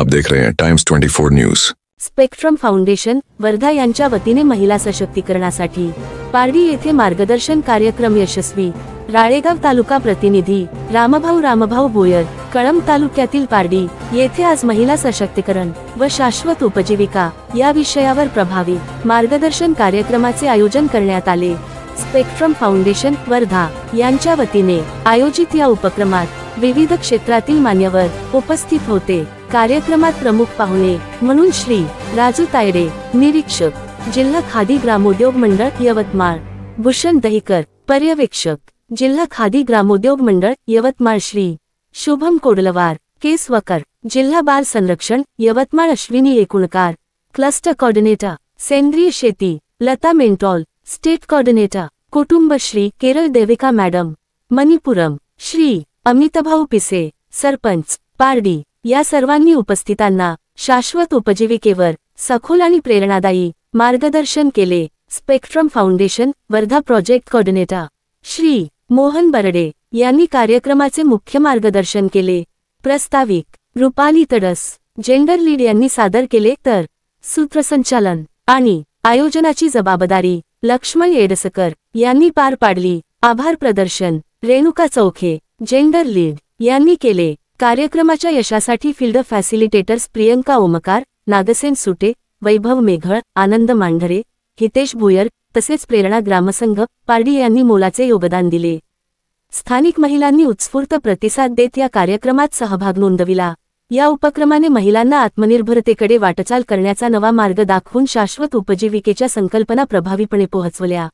आप देख रहे हैं times 24 news. Spectrum foundation Wardha यांच्या वतीने महिला सशक्तीकरणासाठी पारडी येथे मार्गदर्शन कार्यक्रम यशस्वी। राळेगाव तालुका प्रतिनिधी रामभाऊ बोयर, कळंब तालुक्यातील पारडी येथे आज महिला सशक्तीकरण व शाश्वत उपजीविका या विषयावर प्रभावी मार्गदर्शन कार्यक्रमाचे आयोजन करण्यात आले। स्पेक्ट्रम फाउंडेशन वर्धा यांच्या वतीने आयोजित या उपक्रमात विविध क्षेत्रातील मान्यवर उपस्थित होते। कार्यक्रमात प्रमुख पाहुणे म्हणून श्री राजू तायडे, निरीक्षक, जिल्हा खादी ग्रामोद्योग मंडळ यवतमाळ, भूषण दहीकर, पर्यवेक्षक, जिल्हा खादी ग्रामोद्योग मंडळ यवतमाळ, श्री शुभम कोडलवार, केस वकर, जिल्हा बाल संरक्षण यवतमाळ, अश्विनी एकूणकार, क्लस्टर कोऑर्डिनेटर सेंद्रिय शेती लता मेंटॉल, स्टेट कोऑर्डिनेटर कुटुंब श्री केरळ देविका मॅडम, मणिपुरम श्री अमितभाऊ पिसे, सरपंच पारडी या सर्वांनी उपस्थितांना शाश्वत उपजीविकेवर सखोल आणि प्रेरणादायी मार्गदर्शन केले। Spectrum foundation Wardha project coordinator Shri Mohan Barde यांनी कार्यक्रमाचे मुख्य मार्गदर्शन केले। प्रस्ताविक रुपाली तडस, जेंडर लीड यांनी सादर केले, तर सूत्रसंचालन आणि आयोजनाची जबाबदारी लक्ष्मण येडसकर यांनी पार पाडली। आभार प्रदर्शन रेणुका चौखे, जेंडर लीड यांनी केले। कार्यक्रमाच्या यशासाठी फील्ड फॅसिलिटेटर्स प्रियंका ओमकार, नागसेन सुटे, वैभव मेघळ, आनंद मांढरे, हितेश भुयर तसेच प्रेरणा ग्रामसंघ पारडी यांनी मोलाचे योगदान दिले। स्थानिक महिलांनी उत्स्फूर्त प्रतिसाद देत या कार्यक्रमात सहभाग नोंदविला। या उपक्रमाने महिलांना आत्मनिर्भरतेकडे वाटचाल करण्याचा नवा मार्ग दाखवून शाश्वत उपजीविकेच्या संकल्पना प्रभावीपणे पोहोचवल्या।